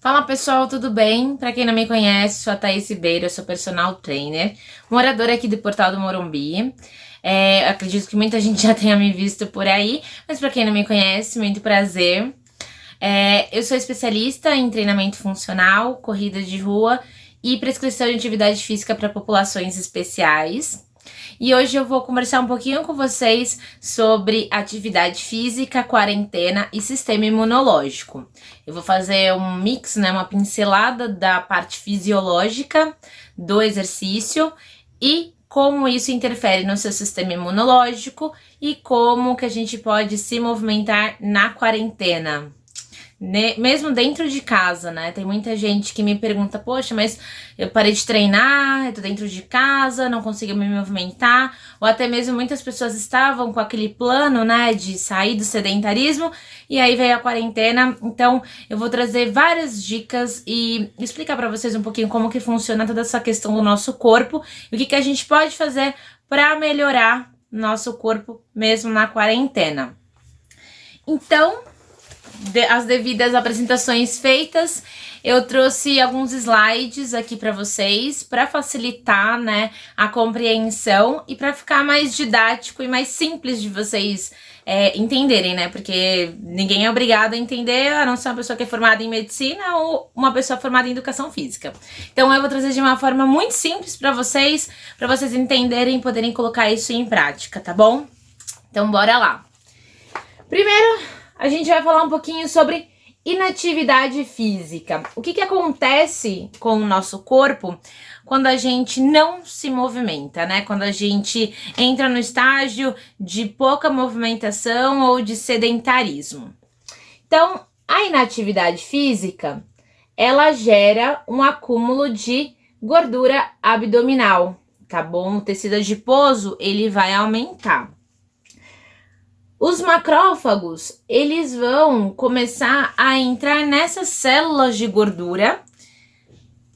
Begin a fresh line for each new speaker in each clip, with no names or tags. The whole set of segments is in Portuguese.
Fala pessoal, tudo bem? Para quem não me conhece, sou a Thaís Ribeiro, eu sou personal trainer, moradora aqui do Portal do Morumbi. Acredito que muita gente já tenha me visto por aí, mas para quem não me conhece, muito prazer. Eu sou especialista em treinamento funcional, corrida de rua e prescrição de atividade física para populações especiais. E hoje eu vou conversar um pouquinho com vocês sobre atividade física, quarentena e sistema imunológico. Eu vou fazer um mix, né, uma pincelada da parte fisiológica do exercício e como isso interfere no seu sistema imunológico e como que a gente pode se movimentar na quarentena. Mesmo dentro de casa, né? Tem muita gente que me pergunta, poxa, mas eu parei de treinar, eu tô dentro de casa, não consigo me movimentar, ou até mesmo muitas pessoas estavam com aquele plano, né, de sair do sedentarismo, e aí veio a quarentena. Então eu vou trazer várias dicas e explicar para vocês um pouquinho como que funciona toda essa questão do nosso corpo e o que a gente pode fazer para melhorar nosso corpo mesmo na quarentena. Então, as devidas apresentações feitas, eu trouxe alguns slides aqui para vocês, para facilitar, né, a compreensão e para ficar mais didático e mais simples de vocês entenderem, né, porque ninguém é obrigado a entender, a não ser uma pessoa que é formada em medicina ou uma pessoa formada em educação física. Então eu vou trazer de uma forma muito simples para vocês entenderem e poderem colocar isso em prática, tá bom? Então bora lá. Primeiro, a gente vai falar um pouquinho sobre inatividade física. O que acontece com o nosso corpo quando a gente não se movimenta, né? Quando a gente entra no estágio de pouca movimentação ou de sedentarismo. Então, a inatividade física, ela gera um acúmulo de gordura abdominal, tá bom? O tecido adiposo, ele vai aumentar. Os macrófagos, eles vão começar a entrar nessas células de gordura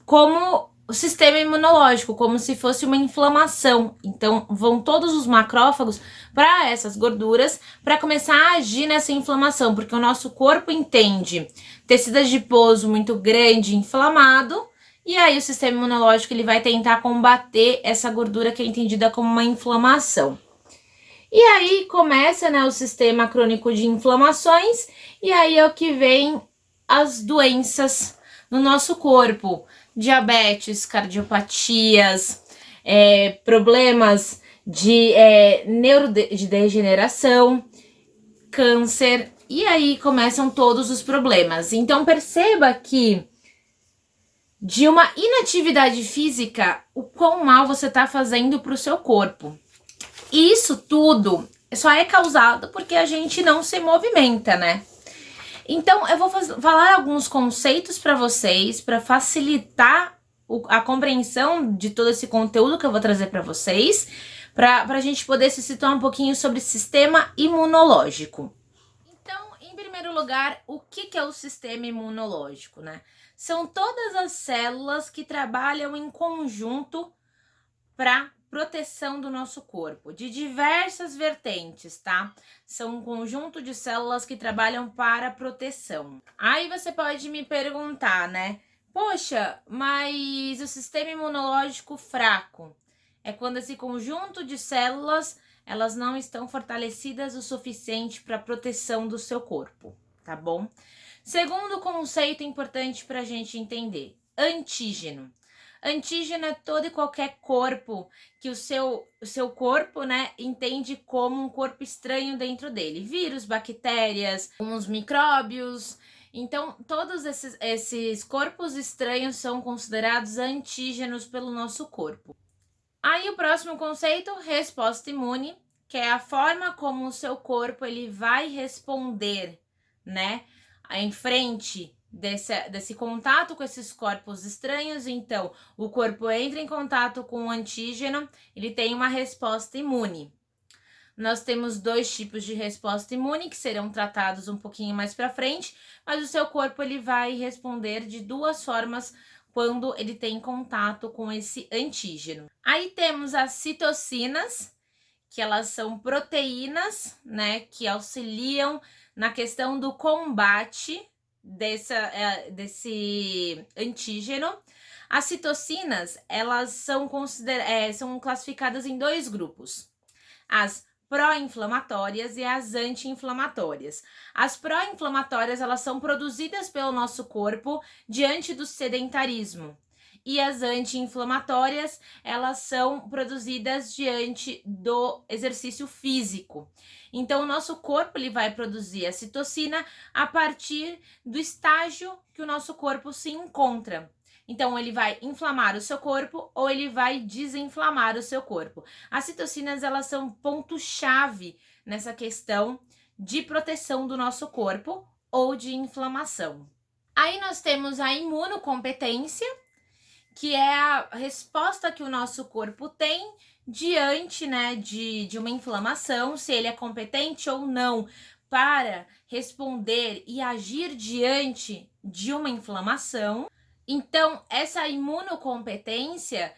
como o sistema imunológico, como se fosse uma inflamação. Então, vão todos os macrófagos para essas gorduras para começar a agir nessa inflamação, porque o nosso corpo entende tecido adiposo muito grande, inflamado, e aí o sistema imunológico ele vai tentar combater essa gordura que é entendida como uma inflamação. E aí começa, né, o sistema crônico de inflamações, e aí é o que vem as doenças no nosso corpo. Diabetes, cardiopatias, problemas de neurodegeneração, câncer, e aí começam todos os problemas. Então perceba que de uma inatividade física, o quão mal você está fazendo para o seu corpo. E isso tudo só é causado porque a gente não se movimenta, né? Então, eu vou falar alguns conceitos para vocês, para facilitar a compreensão de todo esse conteúdo que eu vou trazer para vocês, para a gente poder se situar um pouquinho sobre sistema imunológico. Então, em primeiro lugar, o que é o sistema imunológico, né? São todas as células que trabalham em conjunto para proteção do nosso corpo, de diversas vertentes, tá? São um conjunto de células que trabalham para proteção. Aí você pode me perguntar, né? Poxa, mas o sistema imunológico fraco é quando esse conjunto de células, elas não estão fortalecidas o suficiente para proteção do seu corpo, tá bom? Segundo conceito importante para a gente entender, antígeno. Antígeno é todo e qualquer corpo que o seu corpo, né, entende como um corpo estranho dentro dele. Vírus, bactérias, uns micróbios. Então, todos esses corpos estranhos são considerados antígenos pelo nosso corpo. Aí o próximo conceito, resposta imune, que é a forma como o seu corpo ele vai responder, né, em frente desse contato com esses corpos estranhos. Então, o corpo entra em contato com o antígeno, ele tem uma resposta imune. Nós temos dois tipos de resposta imune que serão tratados um pouquinho mais para frente, mas o seu corpo ele vai responder de duas formas quando ele tem contato com esse antígeno. Aí temos as citocinas, que elas são proteínas, né, que auxiliam na questão do combate desse antígeno. As citocinas, elas são classificadas em dois grupos. As pró-inflamatórias e as anti-inflamatórias. As pró-inflamatórias, elas são produzidas pelo nosso corpo diante do sedentarismo. E as anti-inflamatórias, elas são produzidas diante do exercício físico. Então, o nosso corpo ele vai produzir a citocina a partir do estágio que o nosso corpo se encontra. Então, ele vai inflamar o seu corpo ou ele vai desinflamar o seu corpo. As citocinas, elas são ponto-chave nessa questão de proteção do nosso corpo ou de inflamação. Aí nós temos a imunocompetência, que é a resposta que o nosso corpo tem diante, né, de uma inflamação, se ele é competente ou não para responder e agir diante de uma inflamação. Então, essa imunocompetência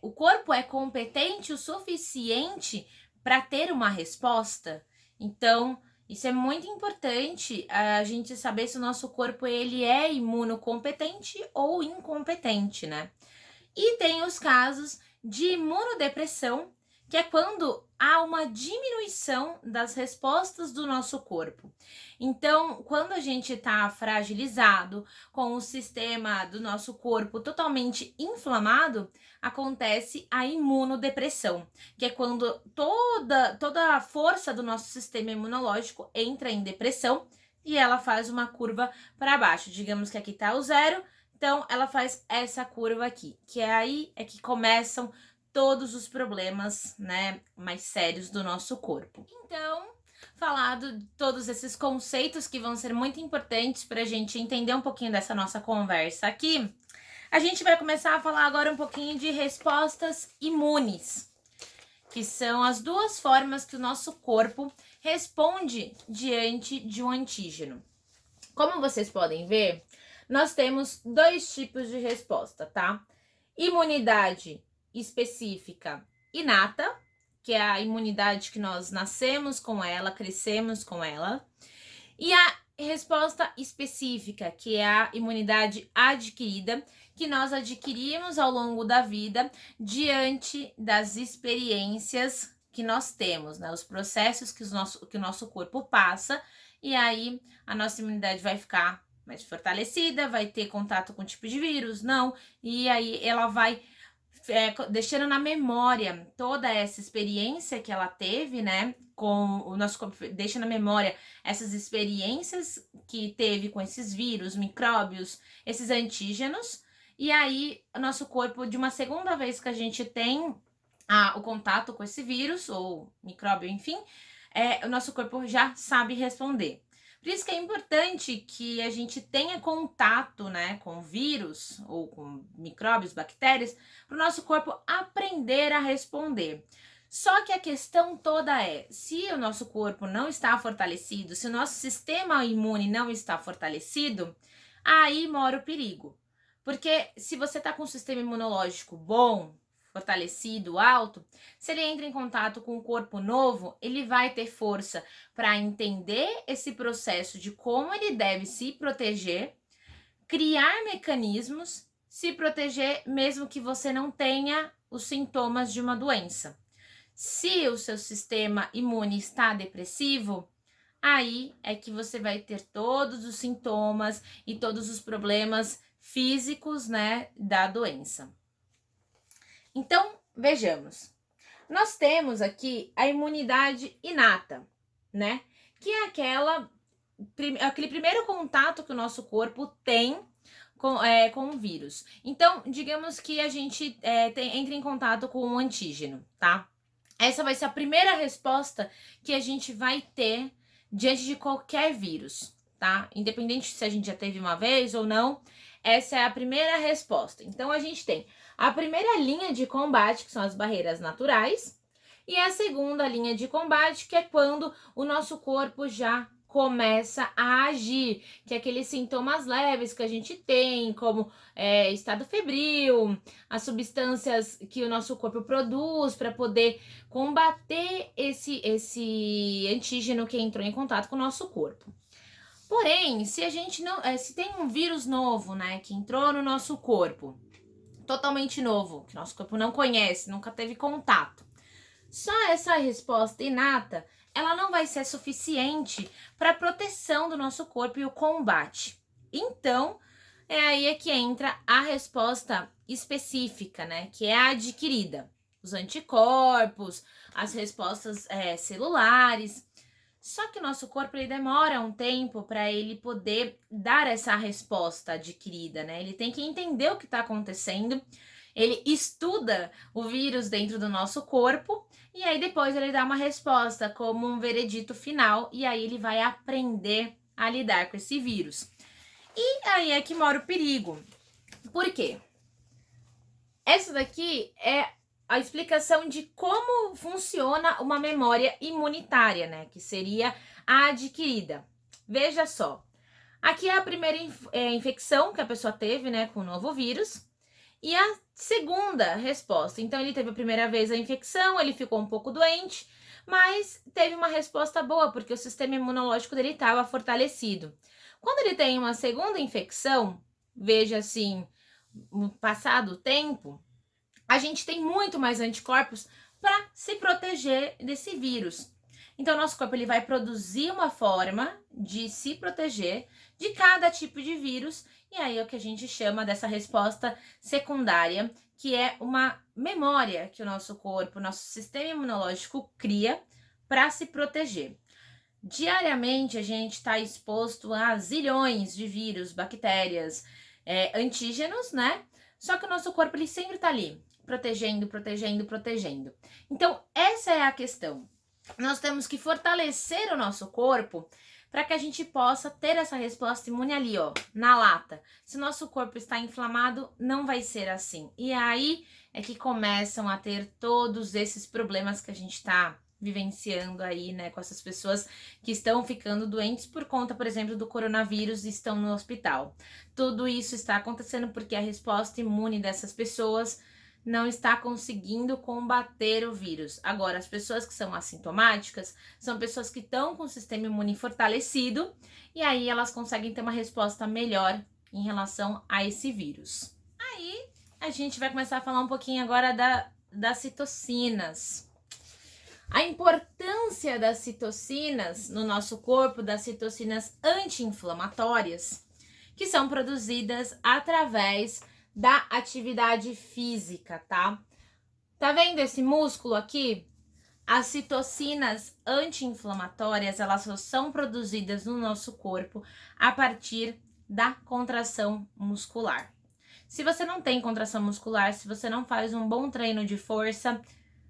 o corpo é competente o suficiente para ter uma resposta. Então, isso é muito importante a gente saber se o nosso corpo ele é imunocompetente ou incompetente, né? E tem os casos de imunodepressão, que é quando há uma diminuição das respostas do nosso corpo. Então, quando a gente está fragilizado, com o sistema do nosso corpo totalmente inflamado, acontece a imunodepressão, que é quando toda a força do nosso sistema imunológico entra em depressão e ela faz uma curva para baixo. Digamos que aqui está o 0, então ela faz essa curva aqui, que aí é que começam todos os problemas, né, mais sérios do nosso corpo. Então, falado de todos esses conceitos que vão ser muito importantes para a gente entender um pouquinho dessa nossa conversa aqui, a gente vai começar a falar agora um pouquinho de respostas imunes, que são as duas formas que o nosso corpo responde diante de um antígeno. Como vocês podem ver, nós temos dois tipos de resposta, tá? Imunidade específica inata, que é a imunidade que nós nascemos com ela, crescemos com ela, e a resposta específica, que é a imunidade adquirida, que nós adquirimos ao longo da vida diante das experiências que nós temos, né? Os processos que o nosso corpo passa, e aí a nossa imunidade vai ficar mais fortalecida, vai ter contato com o tipo de vírus, não, e aí ela vai deixando na memória toda essa experiência que ela teve, né, com o nosso corpo, deixa na memória essas experiências que teve com esses vírus, micróbios, esses antígenos, e aí o nosso corpo, de uma segunda vez que a gente tem o contato com esse vírus, ou micróbio, enfim, o nosso corpo já sabe responder. Por isso que é importante que a gente tenha contato, né, com vírus ou com micróbios, bactérias, para o nosso corpo aprender a responder. Só que a questão toda é, se o nosso corpo não está fortalecido, se o nosso sistema imune não está fortalecido, aí mora o perigo. Porque se você está com um sistema imunológico bom, fortalecido, alto, se ele entra em contato com um corpo novo, ele vai ter força para entender esse processo de como ele deve se proteger, criar mecanismos, se proteger mesmo que você não tenha os sintomas de uma doença. Se o seu sistema imune está depressivo, aí é que você vai ter todos os sintomas e todos os problemas físicos, né, da doença. Então, vejamos. Nós temos aqui a imunidade inata, né? Que é aquele primeiro contato que o nosso corpo tem com o vírus. Então, digamos que a gente entra em contato com um antígeno, tá? Essa vai ser a primeira resposta que a gente vai ter diante de qualquer vírus, tá? Independente se a gente já teve uma vez ou não, essa é a primeira resposta. Então, a gente tem a primeira linha de combate, que são as barreiras naturais, e a segunda linha de combate, que é quando o nosso corpo já começa a agir, que é aqueles sintomas leves que a gente tem, como estado febril, as substâncias que o nosso corpo produz para poder combater esse antígeno que entrou em contato com o nosso corpo. Porém, se a gente não, se tem um vírus novo, né, que entrou no nosso corpo, totalmente novo, que nosso corpo não conhece, nunca teve contato, só essa resposta inata, ela não vai ser suficiente para a proteção do nosso corpo e o combate. Então, é aí que entra a resposta específica, né, que é a adquirida. Os anticorpos, as respostas celulares. Só que o nosso corpo ele demora um tempo para ele poder dar essa resposta adquirida, né? Ele tem que entender o que está acontecendo, ele estuda o vírus dentro do nosso corpo e aí depois ele dá uma resposta como um veredito final e aí ele vai aprender a lidar com esse vírus. E aí é que mora o perigo. Por quê? Essa daqui é a explicação de como funciona uma memória imunitária, né? Que seria a adquirida. Veja só. Aqui é a primeira infecção que a pessoa teve, né? Com o novo vírus. E a segunda resposta. Então, ele teve a primeira vez a infecção, ele ficou um pouco doente, mas teve uma resposta boa, porque o sistema imunológico dele estava fortalecido. Quando ele tem uma segunda infecção, veja assim, passado o tempo, a gente tem muito mais anticorpos para se proteger desse vírus. Então, nosso corpo ele vai produzir uma forma de se proteger de cada tipo de vírus, e aí é o que a gente chama dessa resposta secundária, que é uma memória que o nosso corpo, o nosso sistema imunológico cria para se proteger. Diariamente, a gente está exposto a zilhões de vírus, bactérias, antígenos, né? Só que o nosso corpo ele sempre está ali, protegendo, protegendo, protegendo. Então, essa é a questão. Nós temos que fortalecer o nosso corpo para que a gente possa ter essa resposta imune ali, ó, na lata. Se o nosso corpo está inflamado, não vai ser assim. E aí é que começam a ter todos esses problemas que a gente está vivenciando aí, né, com essas pessoas que estão ficando doentes por conta, por exemplo, do coronavírus e estão no hospital. Tudo isso está acontecendo porque a resposta imune dessas pessoas não está conseguindo combater o vírus. Agora, as pessoas que são assintomáticas são pessoas que estão com o sistema imune fortalecido e aí elas conseguem ter uma resposta melhor em relação a esse vírus. Aí, a gente vai começar a falar um pouquinho agora das citocinas. A importância das citocinas no nosso corpo, das citocinas anti-inflamatórias, que são produzidas através da atividade física, tá? Tá vendo esse músculo aqui? As citocinas anti-inflamatórias, elas só são produzidas no nosso corpo a partir da contração muscular. Se você não tem contração muscular, se você não faz um bom treino de força,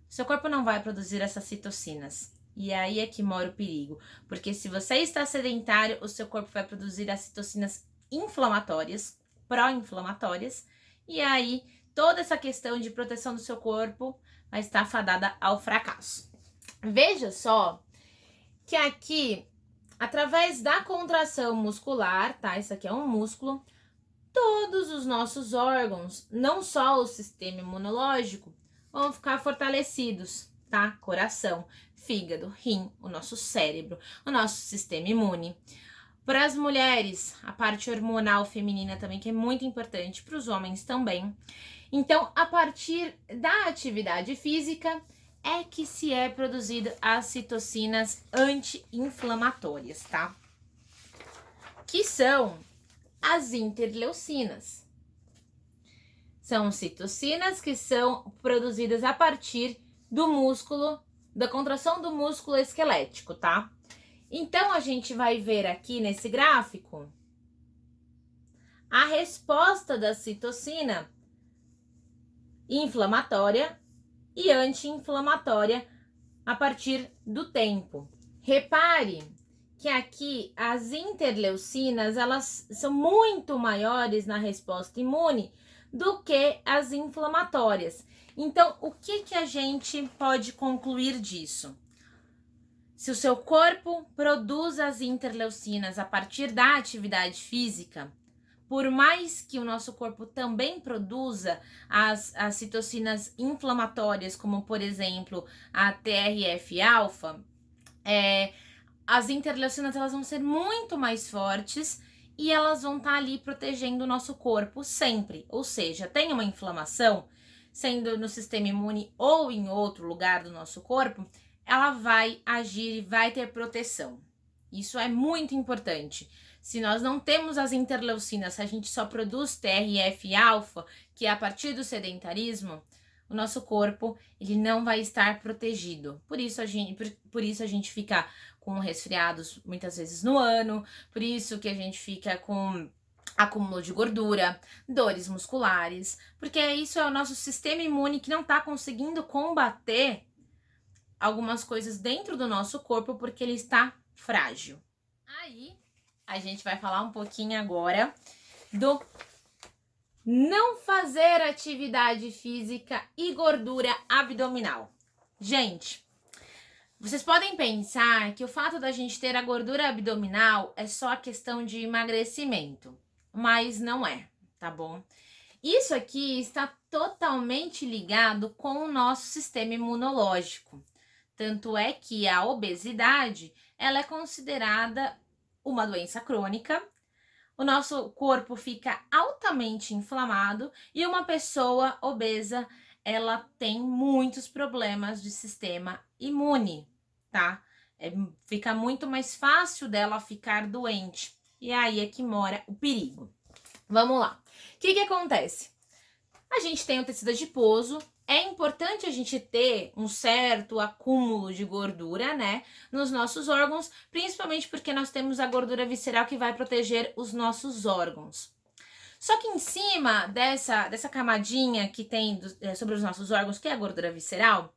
seu corpo não vai produzir essas citocinas. E aí é que mora o perigo. Porque se você está sedentário, o seu corpo vai produzir as citocinas inflamatórias, pró-inflamatórias, e aí toda essa questão de proteção do seu corpo vai estar fadada ao fracasso. Veja só que aqui, através da contração muscular, tá? Isso aqui é um músculo, todos os nossos órgãos, não só o sistema imunológico, vão ficar fortalecidos, tá? Coração, fígado, rim, o nosso cérebro, o nosso sistema imune. Para as mulheres, a parte hormonal feminina também, que é muito importante, para os homens também. Então, a partir da atividade física é que se é produzido as citocinas anti-inflamatórias, tá? Que são as interleucinas. São citocinas que são produzidas a partir do músculo, da contração do músculo esquelético, tá? Então, a gente vai ver aqui nesse gráfico a resposta da citocina inflamatória e anti-inflamatória a partir do tempo. Repare que aqui as interleucinas, elas são muito maiores na resposta imune do que as inflamatórias. Então, o que a gente pode concluir disso? Se o seu corpo produz as interleucinas a partir da atividade física, por mais que o nosso corpo também produza as citocinas inflamatórias, como por exemplo a TRF-alfa, as interleucinas elas vão ser muito mais fortes e elas vão estar ali protegendo o nosso corpo sempre. Ou seja, tem uma inflamação, sendo no sistema imune ou em outro lugar do nosso corpo, ela vai agir e vai ter proteção. Isso é muito importante. Se nós não temos as interleucinas, se a gente só produz TRF-alfa, que é a partir do sedentarismo, o nosso corpo ele não vai estar protegido. Por isso a gente fica com resfriados muitas vezes no ano, por isso que a gente fica com acúmulo de gordura, dores musculares, porque isso é o nosso sistema imune que não está conseguindo combater algumas coisas dentro do nosso corpo porque ele está frágil. Aí a gente vai falar um pouquinho agora do não fazer atividade física e gordura abdominal. Gente, vocês podem pensar que o fato da gente ter a gordura abdominal é só a questão de emagrecimento, mas não é, tá bom? Isso aqui está totalmente ligado com o nosso sistema imunológico. Tanto é que a obesidade, ela é considerada uma doença crônica. O nosso corpo fica altamente inflamado e uma pessoa obesa, ela tem muitos problemas de sistema imune, tá? Fica muito mais fácil dela ficar doente. E aí é que mora o perigo. Vamos lá. O que acontece? A gente tem o tecido adiposo. É importante a gente ter um certo acúmulo de gordura, né, nos nossos órgãos, principalmente porque nós temos a gordura visceral que vai proteger os nossos órgãos. Só que em cima dessa camadinha que tem sobre os nossos órgãos, que é a gordura visceral,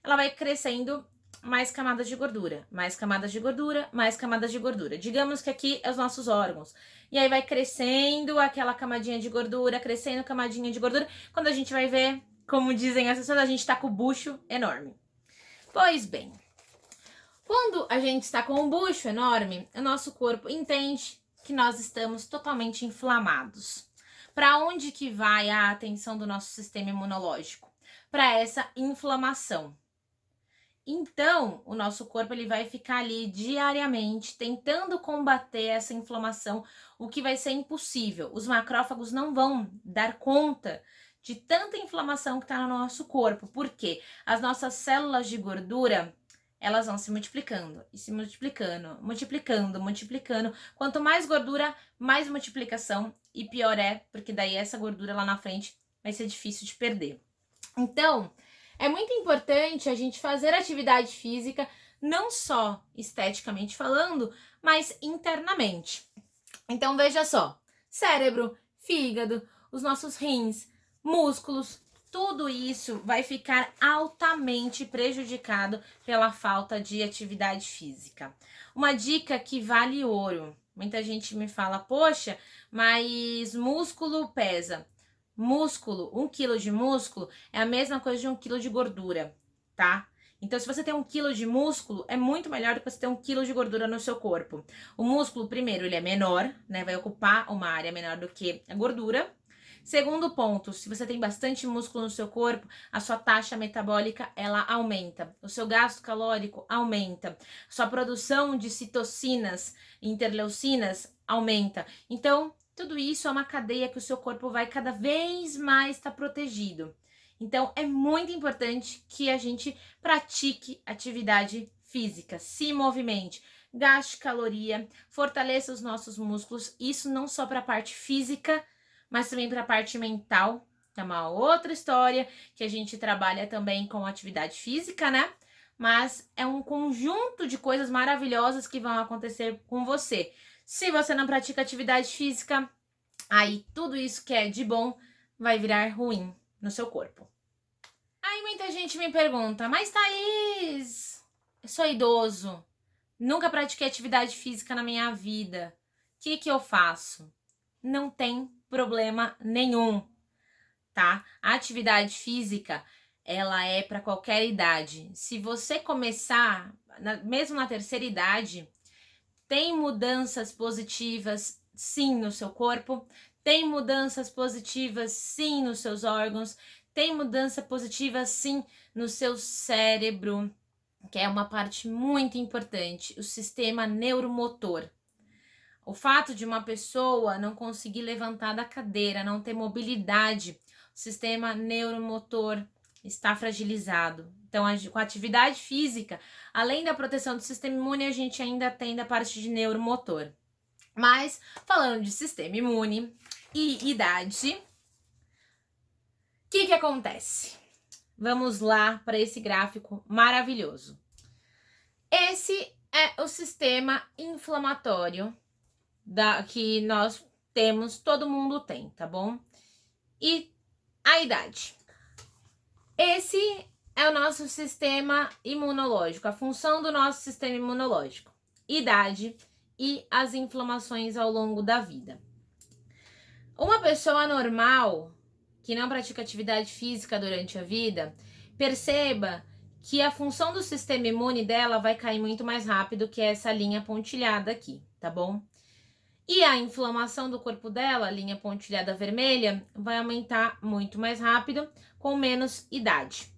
ela vai crescendo mais camadas de gordura, mais camadas de gordura, mais camadas de gordura. Digamos que aqui é os nossos órgãos. E aí vai crescendo aquela camadinha de gordura, crescendo camadinha de gordura. Quando a gente vai ver, como dizem as pessoas, a gente tá com o bucho enorme. Pois bem, quando a gente está com um bucho enorme, o nosso corpo entende que nós estamos totalmente inflamados. Para onde que vai a atenção do nosso sistema imunológico? Para essa inflamação. Então, o nosso corpo ele vai ficar ali diariamente tentando combater essa inflamação, o que vai ser impossível. Os macrófagos não vão dar conta de tanta inflamação que está no nosso corpo, porque as nossas células de gordura, elas vão se multiplicando e se multiplicando, multiplicando. Quanto mais gordura, mais multiplicação e pior é, porque daí essa gordura lá na frente vai ser difícil de perder. Então, é muito importante a gente fazer atividade física, não só esteticamente falando, mas internamente. Então, veja só, cérebro, fígado, os nossos rins, músculos, tudo isso vai ficar altamente prejudicado pela falta de atividade física. Uma dica que vale ouro. Muita gente me fala, poxa, mas músculo pesa. Músculo, 1 quilo de músculo é a mesma coisa de 1 quilo de gordura, tá? Então, se você tem 1 quilo de músculo, é muito melhor do que você ter 1 quilo de gordura no seu corpo. O músculo, primeiro, ele é menor, né? Vai ocupar uma área menor do que a gordura. Segundo ponto, se você tem bastante músculo no seu corpo, a sua taxa metabólica, ela aumenta. O seu gasto calórico aumenta. Sua produção de citocinas, interleucinas, aumenta. Então, tudo isso é uma cadeia que o seu corpo vai cada vez mais estar protegido. Então, é muito importante que a gente pratique atividade física, se movimente, gaste caloria, fortaleça os nossos músculos. Isso não só para a parte física, mas também para a parte mental. É uma outra história que a gente trabalha também com atividade física, né? Mas é um conjunto de coisas maravilhosas que vão acontecer com você. Se você não pratica atividade física, aí tudo isso que é de bom vai virar ruim no seu corpo. Aí muita gente me pergunta, mas Thaís, eu sou idoso, nunca pratiquei atividade física na minha vida, o que eu faço? Não tem problema nenhum, tá? A atividade física, ela é para qualquer idade. Se você começar, mesmo na terceira idade, tem mudanças positivas, sim, no seu corpo, tem mudanças positivas, sim, nos seus órgãos, tem mudança positiva, sim, no seu cérebro. que é uma parte muito importante, o sistema neuromotor. O fato de uma pessoa não conseguir levantar da cadeira, não ter mobilidade, o sistema neuromotor está fragilizado. Então, com a atividade física, além da proteção do sistema imune, a gente ainda tem da parte de neuromotor. Mas, falando de sistema imune e idade, o que acontece? Vamos lá para esse gráfico maravilhoso. Esse é o sistema inflamatório que nós temos, todo mundo tem, tá bom? E a idade. Esse é o nosso sistema imunológico, a função do nosso sistema imunológico, idade e as inflamações ao longo da vida. Uma pessoa normal que não pratica atividade física durante a vida, perceba que a função do sistema imune dela vai cair muito mais rápido que essa linha pontilhada aqui, tá bom? E a inflamação do corpo dela, a linha pontilhada vermelha, vai aumentar muito mais rápido com menos idade.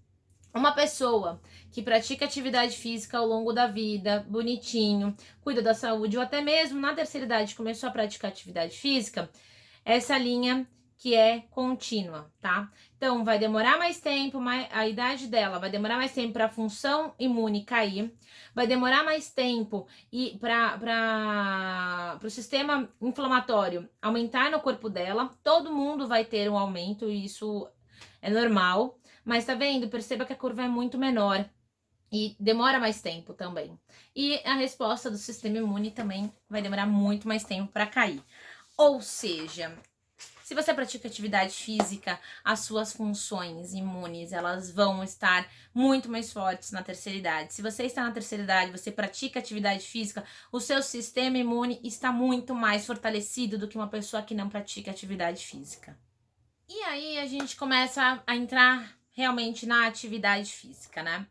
Uma pessoa que pratica atividade física ao longo da vida, bonitinho, cuida da saúde, ou até mesmo na terceira idade começou a praticar atividade física, essa linha que é contínua, tá? Então, vai demorar mais tempo, a idade dela vai demorar mais tempo para a função imune cair, vai demorar mais tempo e para o sistema inflamatório aumentar no corpo dela. Todo mundo vai ter um aumento, e isso é normal, mas tá vendo? Perceba que a curva é muito menor e demora mais tempo também. E a resposta do sistema imune também vai demorar muito mais tempo para cair. Ou seja, se você pratica atividade física, as suas funções imunes, elas vão estar muito mais fortes na terceira idade. Se você está na terceira idade, você pratica atividade física, o seu sistema imune está muito mais fortalecido do que uma pessoa que não pratica atividade física. E aí a gente começa a entrar realmente na atividade física, né?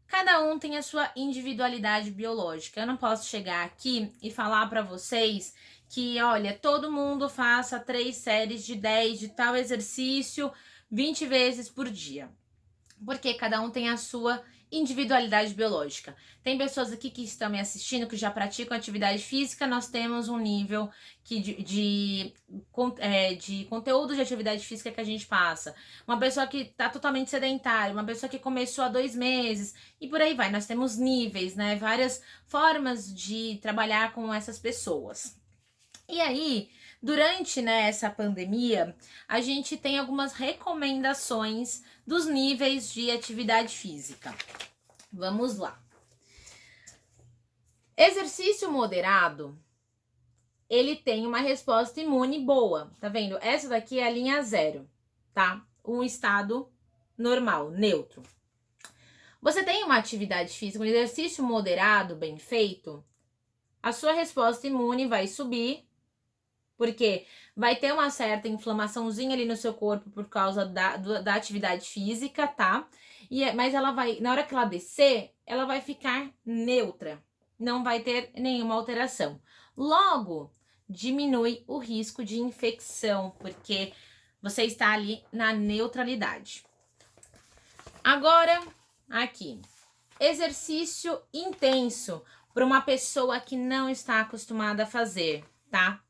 Cada um tem a sua individualidade biológica. Eu não posso chegar aqui e falar para vocês que, olha, todo mundo faça 3 séries de 10 de tal exercício 20 vezes por dia. Porque cada um tem a sua individualidade biológica. Tem pessoas aqui que estão me assistindo, que já praticam atividade física, nós temos um nível de conteúdo de atividade física que a gente passa. Uma pessoa que está totalmente sedentária, uma pessoa que começou há 2 meses, e por aí vai. Nós temos níveis, né? Várias formas de trabalhar com essas pessoas. E aí, durante, né, essa pandemia, a gente tem algumas recomendações dos níveis de atividade física. Vamos lá. Exercício moderado, ele tem uma resposta imune boa, tá vendo? Essa daqui é a linha 0, tá? Um estado normal, neutro. Você tem uma atividade física, um exercício moderado, bem feito, a sua resposta imune vai subir, porque vai ter uma certa inflamaçãozinha ali no seu corpo por causa da atividade física, tá? Mas ela vai, na hora que ela descer, ela vai ficar neutra. Não vai ter nenhuma alteração. Logo, diminui o risco de infecção, porque você está ali na neutralidade. Agora, aqui. Exercício intenso para uma pessoa que não está acostumada a fazer, tá?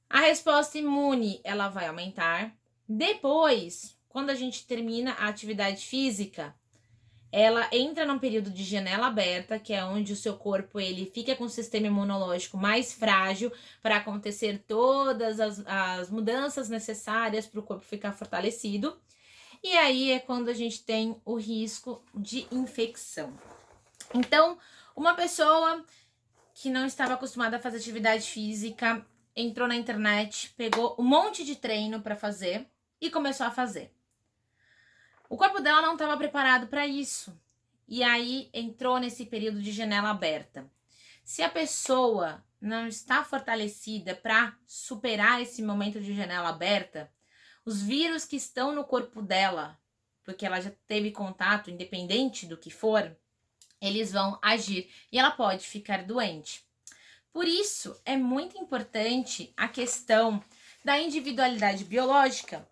A resposta imune, ela vai aumentar. Depois, quando a gente termina a atividade física, ela entra num período de janela aberta, que é onde o seu corpo ele fica com o sistema imunológico mais frágil para acontecer todas as mudanças necessárias para o corpo ficar fortalecido. E aí é quando a gente tem o risco de infecção. Então, uma pessoa que não estava acostumada a fazer atividade física entrou na internet, pegou um monte de treino para fazer e começou a fazer. O corpo dela não estava preparado para isso. E aí entrou nesse período de janela aberta. Se a pessoa não está fortalecida para superar esse momento de janela aberta, os vírus que estão no corpo dela, porque ela já teve contato, independente do que for, eles vão agir e ela pode ficar doente. Por isso, é muito importante a questão da individualidade biológica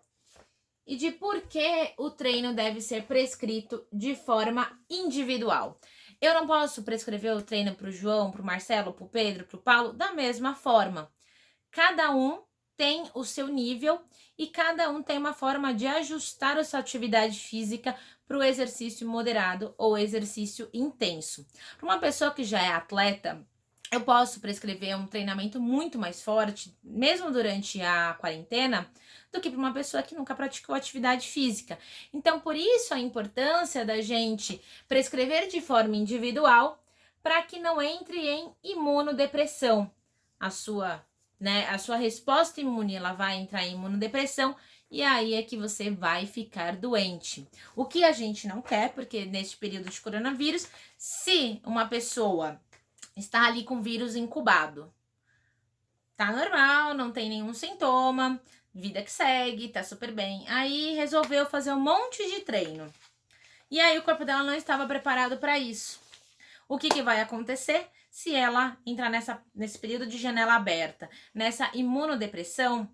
e de por que o treino deve ser prescrito de forma individual. Eu não posso prescrever o treino para o João, para o Marcelo, para o Pedro, para o Paulo da mesma forma. Cada um tem o seu nível e cada um tem uma forma de ajustar a sua atividade física para o exercício moderado ou exercício intenso. Para uma pessoa que já é atleta, eu posso prescrever um treinamento muito mais forte, mesmo durante a quarentena, do que para uma pessoa que nunca praticou atividade física. Então, por isso a importância da gente prescrever de forma individual para que não entre em imunodepressão. A sua resposta imune ela vai entrar em imunodepressão e aí é que você vai ficar doente. O que a gente não quer, porque neste período de coronavírus, se uma pessoa está ali com vírus incubado, tá normal, não tem nenhum sintoma, vida que segue, tá super bem. Aí resolveu fazer um monte de treino. E aí o corpo dela não estava preparado para isso. O que vai acontecer? Se ela entrar nesse período de janela aberta, nessa imunodepressão,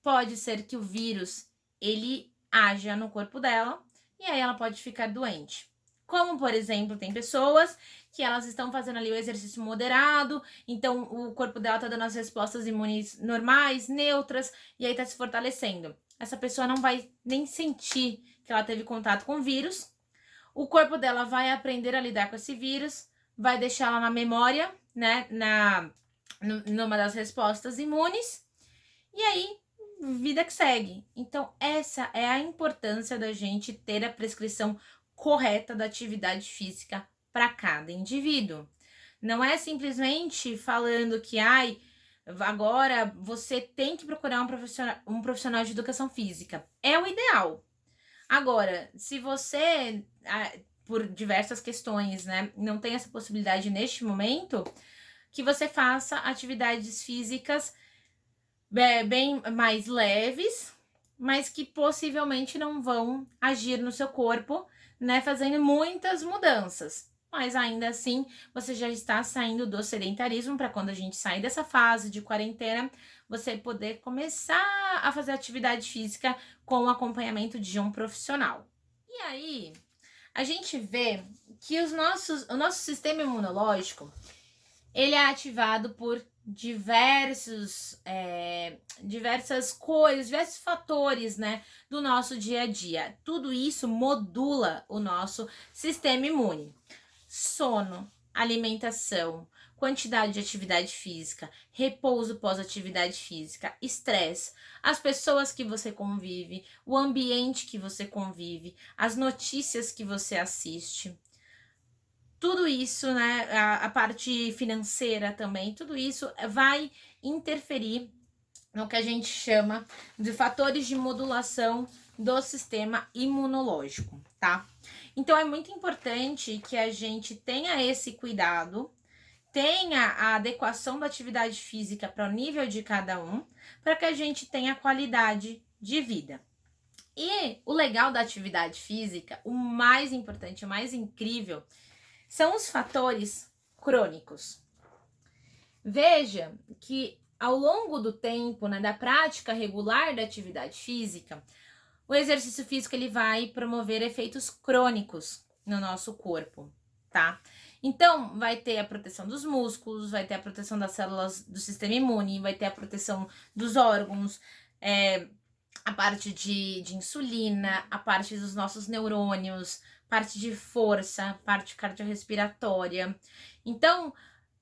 pode ser que o vírus ele haja no corpo dela e aí ela pode ficar doente. Como, por exemplo, tem pessoas que elas estão fazendo ali o exercício moderado, então o corpo dela tá dando as respostas imunes normais, neutras, e aí tá se fortalecendo. Essa pessoa não vai nem sentir que ela teve contato com o vírus, o corpo dela vai aprender a lidar com esse vírus, vai deixar ela na memória, né, numa das respostas imunes, e aí vida que segue. Então, essa é a importância da gente ter a prescrição correta da atividade física para cada indivíduo. Não é simplesmente falando que, agora você tem que procurar um profissional de educação física. É o ideal. Agora, se você, por diversas questões, né, não tem essa possibilidade neste momento, que você faça atividades físicas bem mais leves, mas que possivelmente não vão agir no seu corpo, né, fazendo muitas mudanças. Mas ainda assim, você já está saindo do sedentarismo para quando a gente sair dessa fase de quarentena, você poder começar a fazer atividade física com o acompanhamento de um profissional. E aí, a gente vê que o nosso sistema imunológico, ele é ativado por diversas coisas, diversos fatores, né, do nosso dia a dia. Tudo isso modula o nosso sistema imune. Sono, alimentação, quantidade de atividade física, repouso pós-atividade física, estresse, as pessoas que você convive, o ambiente que você convive, as notícias que você assiste. Tudo isso, né, a parte financeira também, tudo isso vai interferir no que a gente chama de fatores de modulação do sistema imunológico, tá? Então é muito importante que a gente tenha esse cuidado, tenha a adequação da atividade física para o nível de cada um, para que a gente tenha qualidade de vida. E o legal da atividade física, o mais importante, o mais incrível, são os fatores crônicos. Veja que ao longo do tempo, né, da prática regular da atividade física, o exercício físico ele vai promover efeitos crônicos no nosso corpo, tá? Então, vai ter a proteção dos músculos, vai ter a proteção das células do sistema imune, vai ter a proteção dos órgãos, a parte de insulina, a parte dos nossos neurônios, parte de força, parte cardiorrespiratória. Então,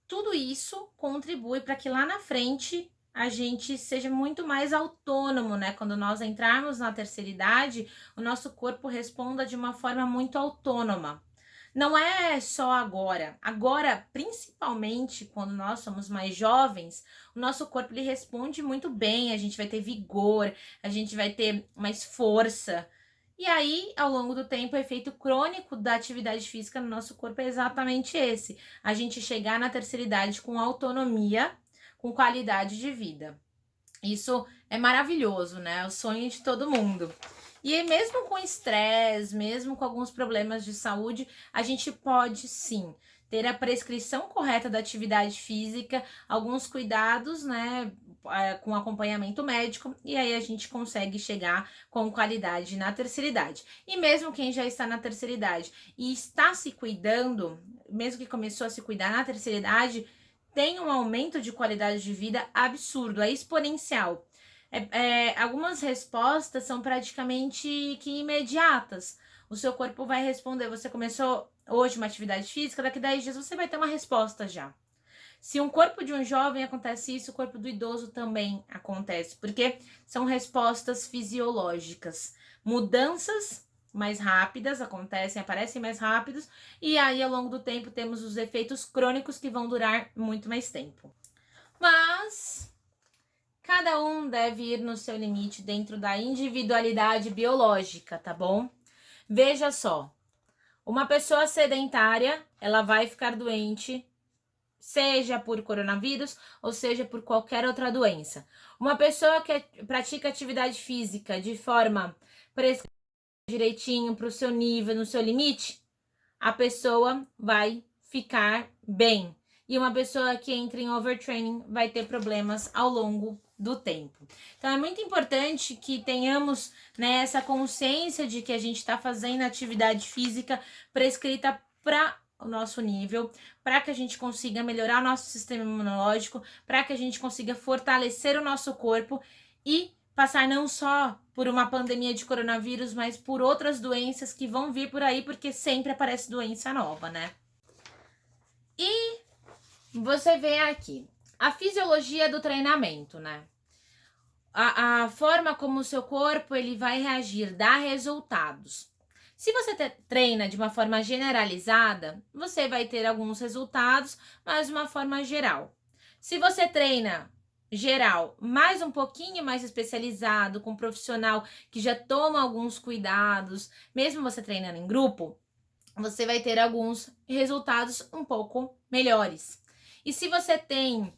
tudo isso contribui para que lá na frente a gente seja muito mais autônomo, né? Quando nós entrarmos na terceira idade, o nosso corpo responda de uma forma muito autônoma. Não é só agora. Agora, principalmente quando nós somos mais jovens, o nosso corpo ele responde muito bem, a gente vai ter vigor, a gente vai ter mais força. E aí, ao longo do tempo, o efeito crônico da atividade física no nosso corpo é exatamente esse: a gente chegar na terceira idade com autonomia, com qualidade de vida. Isso é maravilhoso, né? É o sonho de todo mundo. E mesmo com estresse, mesmo com alguns problemas de saúde, a gente pode sim ter a prescrição correta da atividade física, alguns cuidados, né, com acompanhamento médico, e aí a gente consegue chegar com qualidade na terceira idade. E mesmo quem já está na terceira idade e está se cuidando, mesmo que começou a se cuidar na terceira idade, tem um aumento de qualidade de vida absurdo, é exponencial. Algumas respostas são praticamente que imediatas. O seu corpo vai responder. Você começou hoje uma atividade física, daqui a 10 dias você vai ter uma resposta já. Se um corpo de um jovem acontece isso, o corpo do idoso também acontece, porque são respostas fisiológicas. Mudanças mais rápidas acontecem, aparecem mais rápidos, e aí ao longo do tempo temos os efeitos crônicos que vão durar muito mais tempo. Mas cada um deve ir no seu limite dentro da individualidade biológica, tá bom? Veja só, uma pessoa sedentária, ela vai ficar doente, seja por coronavírus ou seja por qualquer outra doença. Uma pessoa que pratica atividade física de forma prescrita direitinho para o seu nível, no seu limite, a pessoa vai ficar bem. E uma pessoa que entra em overtraining vai ter problemas ao longo do tempo. Então é muito importante que tenhamos, né, essa consciência de que a gente está fazendo atividade física prescrita para o nosso nível, para que a gente consiga melhorar o nosso sistema imunológico, para que a gente consiga fortalecer o nosso corpo e passar não só por uma pandemia de coronavírus, mas por outras doenças que vão vir por aí, porque sempre aparece doença nova, né? E você vê aqui a fisiologia do treinamento, né? A forma como o seu corpo ele vai reagir, dá resultados. Se você treina de uma forma generalizada, você vai ter alguns resultados, mas de uma forma geral. Se você treina geral, mais um pouquinho mais especializado, com um profissional que já toma alguns cuidados, mesmo você treinando em grupo, você vai ter alguns resultados um pouco melhores. E se você tem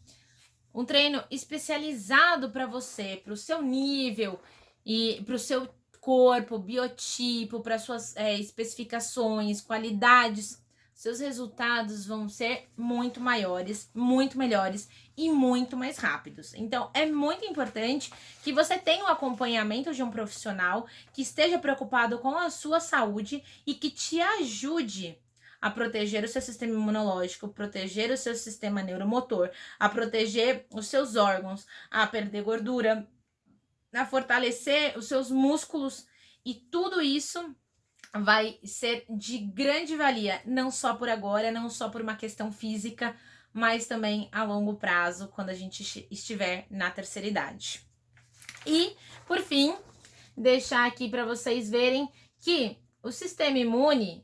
um treino especializado para você, para o seu nível e para o seu corpo, biotipo, para suas especificações, qualidades, seus resultados vão ser muito maiores, muito melhores e muito mais rápidos. Então, é muito importante que você tenha o acompanhamento de um profissional que esteja preocupado com a sua saúde e que te ajude a proteger o seu sistema imunológico, proteger o seu sistema neuromotor, a proteger os seus órgãos, a perder gordura, a fortalecer os seus músculos, e tudo isso vai ser de grande valia, não só por agora, não só por uma questão física, mas também a longo prazo, quando a gente estiver na terceira idade. E, por fim, deixar aqui para vocês verem que o sistema imune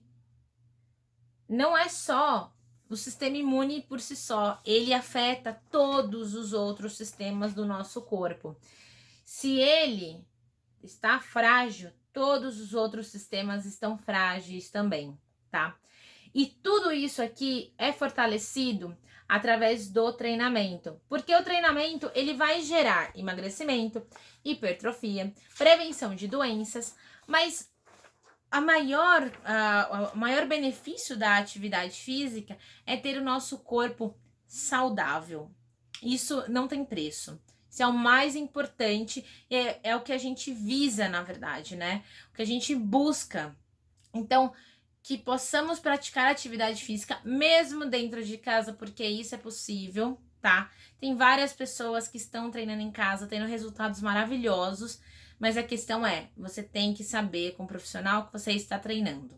não é só o sistema imune por si só, ele afeta todos os outros sistemas do nosso corpo. Se ele está frágil, todos os outros sistemas estão frágeis também, tá? E tudo isso aqui é fortalecido através do treinamento, porque o treinamento ele vai gerar emagrecimento, hipertrofia, prevenção de doenças, mas o maior benefício da atividade física é ter o nosso corpo saudável. Isso não tem preço. Isso é o mais importante, é o que a gente visa, na verdade, né? O que a gente busca. Então, que possamos praticar atividade física mesmo dentro de casa, porque isso é possível, tá? Tem várias pessoas que estão treinando em casa, tendo resultados maravilhosos, mas a questão é, você tem que saber com o profissional que você está treinando.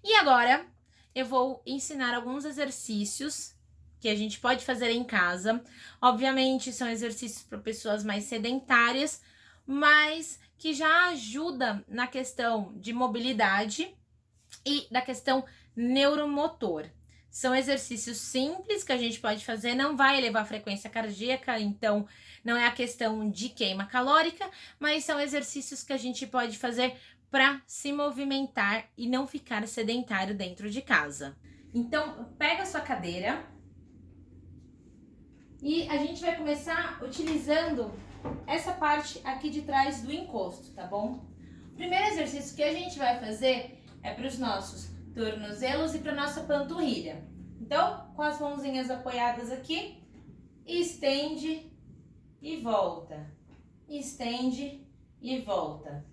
E agora, eu vou ensinar alguns exercícios que a gente pode fazer em casa. Obviamente, são exercícios para pessoas mais sedentárias, mas que já ajuda na questão de mobilidade e da questão neuromotor. São exercícios simples que a gente pode fazer, não vai elevar a frequência cardíaca, então não é a questão de queima calórica, mas são exercícios que a gente pode fazer para se movimentar e não ficar sedentário dentro de casa. Então, pega a sua cadeira e a gente vai começar utilizando essa parte aqui de trás do encosto, tá bom? O primeiro exercício que a gente vai fazer é para os nossos tornozelos e para nossa panturrilha. Então, com as mãozinhas apoiadas aqui, estende e volta. Estende e volta.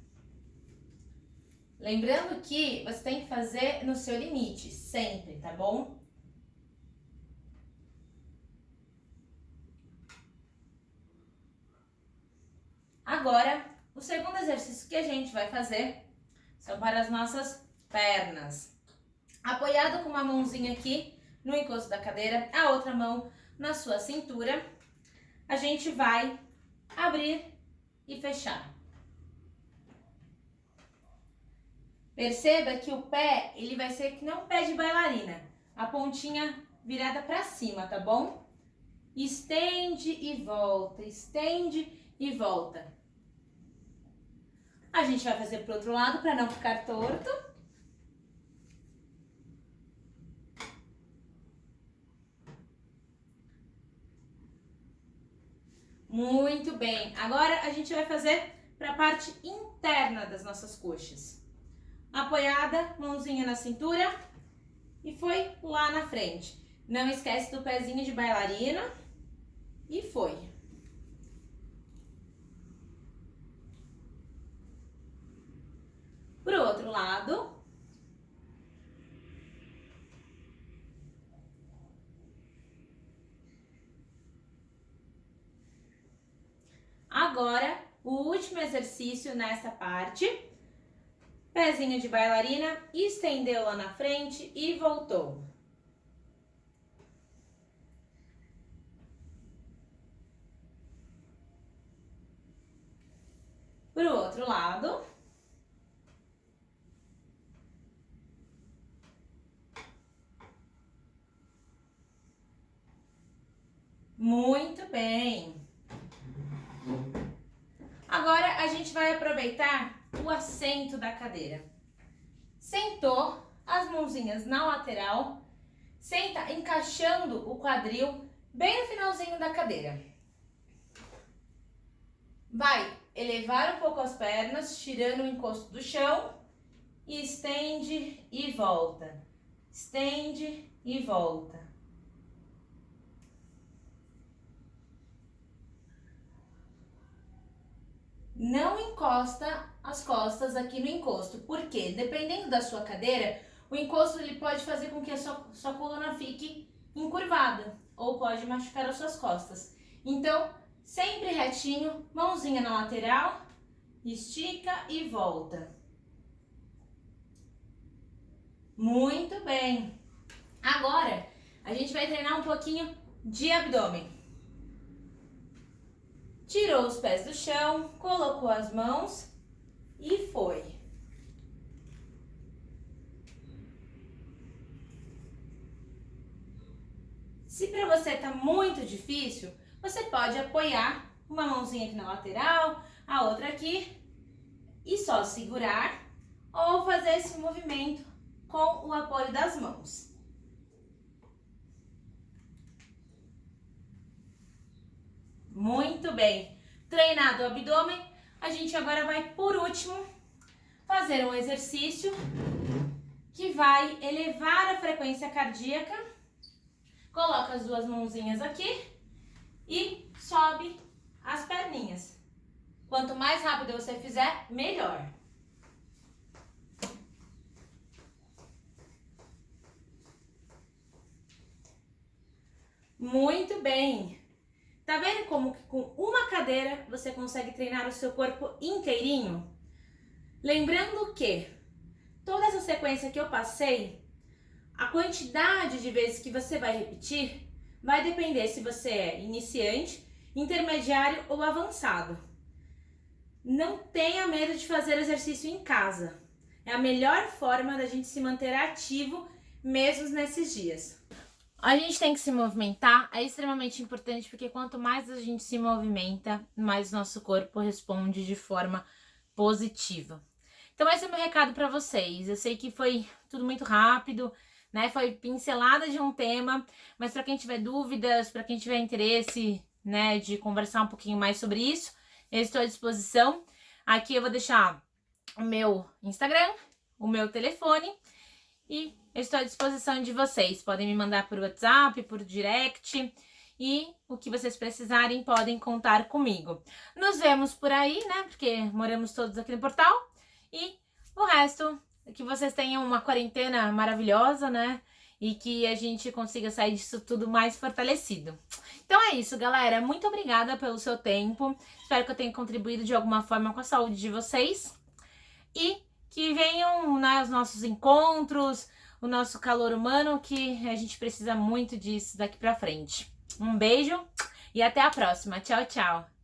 Lembrando que você tem que fazer no seu limite, sempre, tá bom? Agora, o segundo exercício que a gente vai fazer são para as nossas pernas. Apoiado com uma mãozinha aqui no encosto da cadeira, a outra mão na sua cintura, a gente vai abrir e fechar. Perceba que o pé, ele vai ser que não um pé de bailarina, a pontinha virada para cima, tá bom? Estende e volta, estende e volta. A gente vai fazer pro outro lado para não ficar torto. Muito bem. Agora a gente vai fazer para a parte interna das nossas coxas. Apoiada, mãozinha na cintura e foi lá na frente. Não esquece do pezinho de bailarina e foi. Pro outro lado. Agora, o último exercício nessa parte. Pezinho de bailarina, estendeu lá na frente e voltou. Pro outro lado. Muito bem. Agora a gente vai aproveitar o assento da cadeira. Sentou, as mãozinhas na lateral, senta encaixando o quadril bem no finalzinho da cadeira. Vai elevar um pouco as pernas, tirando o encosto do chão, e estende e volta. Estende e volta. Não encosta as costas aqui no encosto, porque dependendo da sua cadeira, o encosto ele pode fazer com que a sua coluna fique encurvada ou pode machucar as suas costas. Então, sempre retinho, mãozinha na lateral, estica e volta. Muito bem. Agora, a gente vai treinar um pouquinho de abdômen. Tirou os pés do chão, colocou as mãos e foi. Se para você tá muito difícil, você pode apoiar uma mãozinha aqui na lateral, a outra aqui e só segurar ou fazer esse movimento com o apoio das mãos. Muito bem. Treinado o abdômen, a gente agora vai, por último, fazer um exercício que vai elevar a frequência cardíaca. Coloca as duas mãozinhas aqui e sobe as perninhas. Quanto mais rápido você fizer, melhor. Muito bem. Tá vendo como que com uma cadeira você consegue treinar o seu corpo inteirinho? Lembrando que toda essa sequência que eu passei, a quantidade de vezes que você vai repetir vai depender se você é iniciante, intermediário ou avançado. Não tenha medo de fazer exercício em casa. É a melhor forma da gente se manter ativo mesmo nesses dias. A gente tem que se movimentar, é extremamente importante porque quanto mais a gente se movimenta, mais nosso corpo responde de forma positiva. Então esse é o meu recado para vocês. Eu sei que foi tudo muito rápido, né? Foi pincelada de um tema, mas para quem tiver dúvidas, para quem tiver interesse, né, de conversar um pouquinho mais sobre isso, eu estou à disposição. Aqui eu vou deixar o meu Instagram, o meu telefone e eu estou à disposição de vocês. Podem me mandar por WhatsApp, por direct e o que vocês precisarem podem contar comigo. Nos vemos por aí, né? Porque moramos todos aqui no portal. E o resto, que vocês tenham uma quarentena maravilhosa, né? E que a gente consiga sair disso tudo mais fortalecido. Então é isso, galera. Muito obrigada pelo seu tempo. Espero que eu tenha contribuído de alguma forma com a saúde de vocês. E que venham, né, os nossos encontros, o nosso calor humano, que a gente precisa muito disso daqui pra frente. Um beijo e até a próxima. Tchau, tchau.